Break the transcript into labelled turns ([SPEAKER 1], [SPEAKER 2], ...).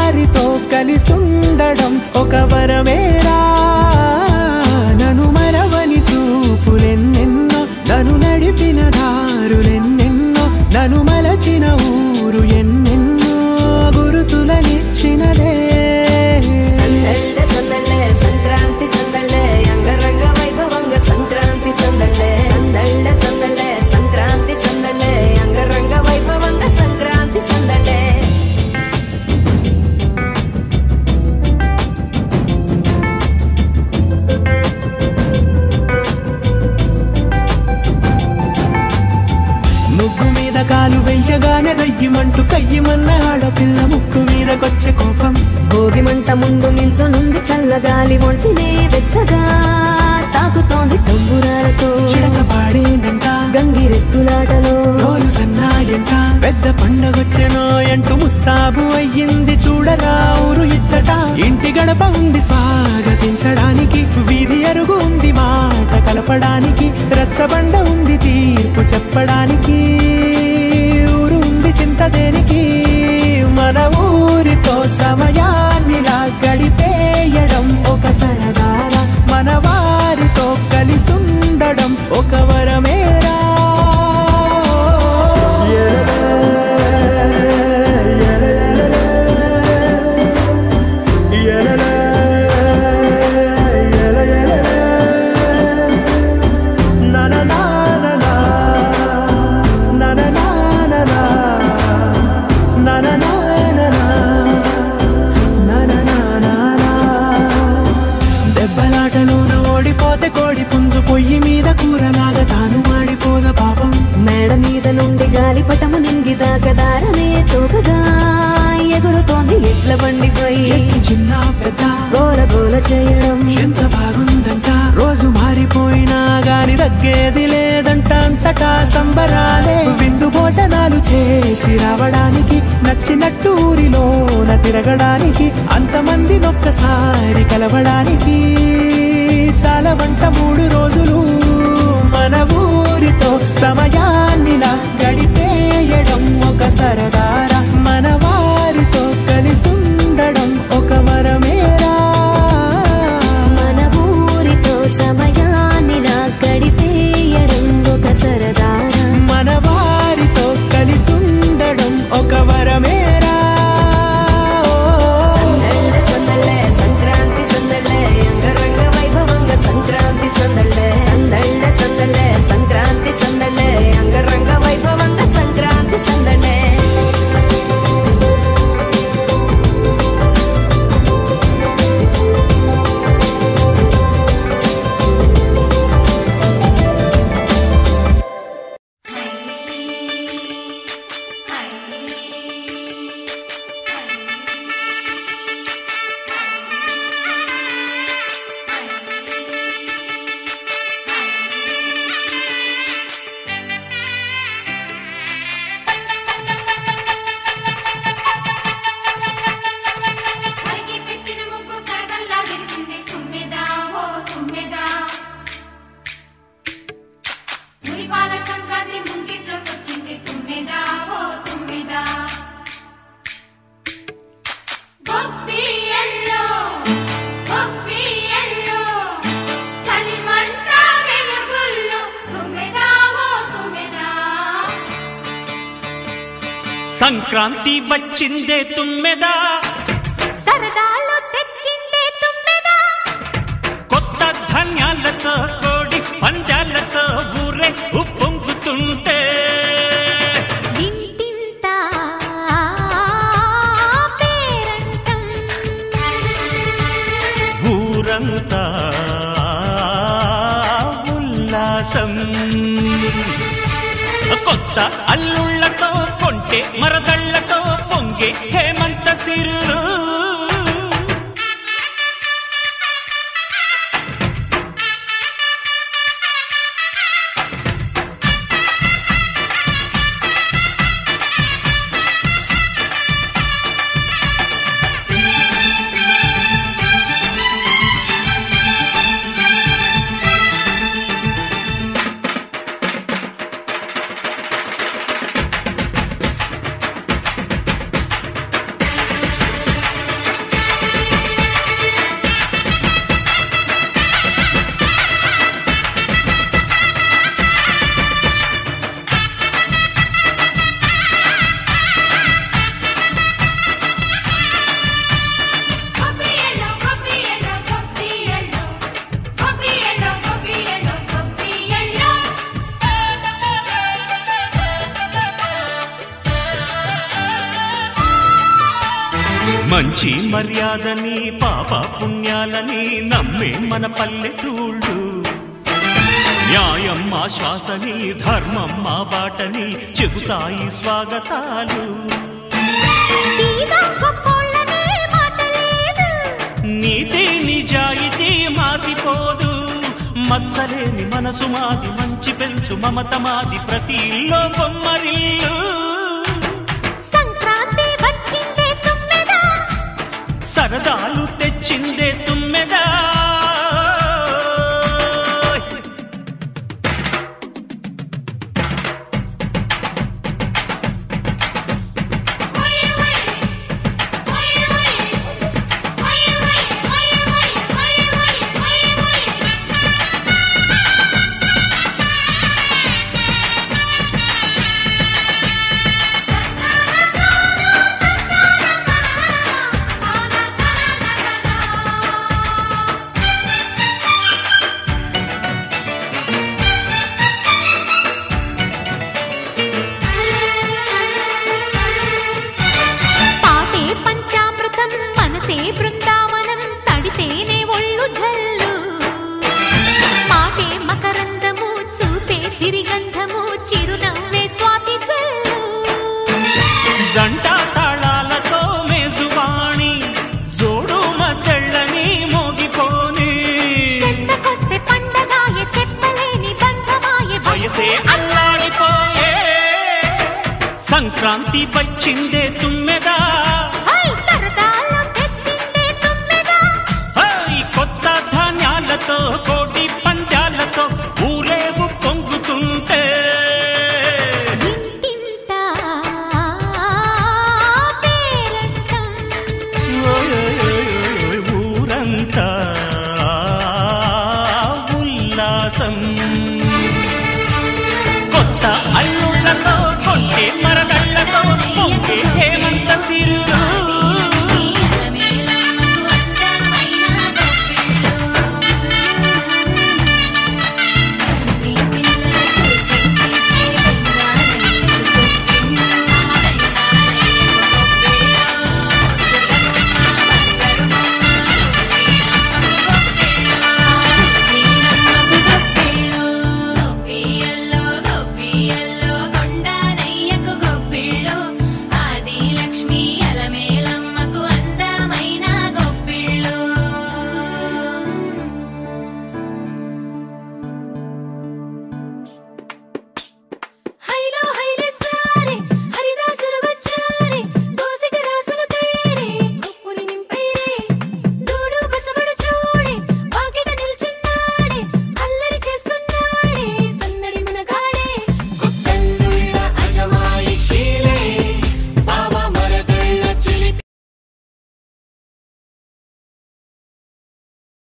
[SPEAKER 1] వారితో కలిసుండడం ఒక వరమేరా నన్ను మరవని చూపులెన్నెన్నో నన్ను నడిపిన దారులెన్నెన్నో నన్ను మలచిన ఊరు ఎన్నెన్నో గురుతులనిచ్చినదే
[SPEAKER 2] సందళ్ళే సందళ్ళే సంక్రాంతి సందళ్ళే అంగరంగ వైభవంగ సంక్రాంతి సందళ్ళే సందళ్ళే సందళ్ళే సంక్రాంతి సందళ్ళే అంగరంగ వైభవంగ సంక్రాంతి సందళ్ళే
[SPEAKER 1] ముగ్గు మీద కాలు వెయ్యగానే రయ్యమంటూ కయ్యమన్న ఆడపిల్ల ముక్కు మీదకొచ్చే కోపం
[SPEAKER 2] భోగి మంట ముందు నిల్చొనుంది చల్లగాలి ఒంటినే వెచ్చగా తాకుతోంది తంబురాలతో
[SPEAKER 1] చిడక పాడేందంట
[SPEAKER 2] గంగిరెత్తులాటలో
[SPEAKER 1] రోజు సన్నాయంట పెద్ద పండగొచ్చెనో అంటూ ముస్తాబు అయ్యింది చూడరా ఊరు ఇచ్చట ఇంటి గడప ఉంది స్వాగతించడానికి వీధి అరుగు ఉంది మాట కలపడానికి రచ్చబండ ఉంది తీర్పు చెప్పడానికి ఊరు ఉంది చింత దేనికి మన ఊరితో సమయాన్నిలా గడిపేయడం ఒక సరదారా మన వారితో కలిసుండడం ఒక వరమేరా దెబ్బలాటలోన ఓడిపోతే కోడి పుంజు పొయ్యి మీద కూరలాగా తాను మాడిపోద పాపం
[SPEAKER 2] మేడ మీద నుండి గాలిపటము నింగి దాకదారనే తోకగా ఎగురుతోంది ఎడ్ల బండిపై
[SPEAKER 1] చిన్న పెద్ద
[SPEAKER 2] గోల గోల చేయడం
[SPEAKER 1] ఎంత బాగుందంట రోజు మారిపోయినా గాని తగ్గేది లేదంట అంతటా సంబరాలే విందు భోజనాలు చేసి రావడానికి నచ్చినట్టు ఊరిలోన తిరగడానికి అంతమంది ఒక్కసారి కలవడానికి చాలా వంట 3 రోజులు మన ఊరితో సమయాన్నిలా గడిపేయడం ఒక సరదారా మన వారితో కలిసుండడం ఒక వరమేరా
[SPEAKER 2] మన ఊరితో సమయాన్నిలా గడిపేయడం ఒక సరదారా
[SPEAKER 1] మన వారితో కలిసుండడం ఒక వరమేరా
[SPEAKER 2] సందళ్ళే సందళ్ళే సంక్రాంతి సందళ్ళే అంగరంగ వైభవంగ సంక్రాంతి సందళ్ళే సందళ్ళే సందళ్ళే సంక్రాంతి సందళ్ళే అంగరంగ వైభవంగ సంక్రాంతి సందళ్ళే
[SPEAKER 3] సంక్రాంతి వచ్చిందే తుమ్మెదా
[SPEAKER 4] సరదాలు తెచ్చిందే తుమ్మెదా
[SPEAKER 3] కొత్త ధాన్యాలతో కోడి పంజాలతో ఊరే ఉప్పొంగుతుంటే
[SPEAKER 4] ఇంటింటా పేరంటం
[SPEAKER 3] ఊరంతా ఉల్లాసం కొత్త అల్లుళ్లతో కొంటే మరదళ్లతో పొంగే హేమంత సిరులు మంచి మర్యాదని పాప పుణ్యాలని నమ్మే మన పల్లెటూళ్ళు న్యాయం మా శ్వాసని ధర్మం మా బాటని చెబుతాయి స్వాగతాలు నీతి నిజాయితీ మాసిపోదు మత్సలేని మనసు మాది మంచి పెంచు మమత మాది ప్రతి ఇల్లో బొమ్మరిల్లు
[SPEAKER 4] సంక్రాంతి వచ్చిందే తుమ్మెదా
[SPEAKER 3] సరదాలు తెచ్చిందే తుమ్మెదా
[SPEAKER 4] బృందావనం తడితేనే ఒళ్ళు జల్లు మాటే మకరందము చూపే సిరిగంధము చిరునవ్వే స్వాతి జల్లు
[SPEAKER 3] జంట తాళాలతో మేజువాణి జోడు మద్దళ్ళని మోగిపోని
[SPEAKER 4] చెత్తకొస్తే పండగాయే చెప్పలేని బంధమాయే
[SPEAKER 3] వయసే అల్లాడిపోయే సంక్రాంతి వచ్చిందే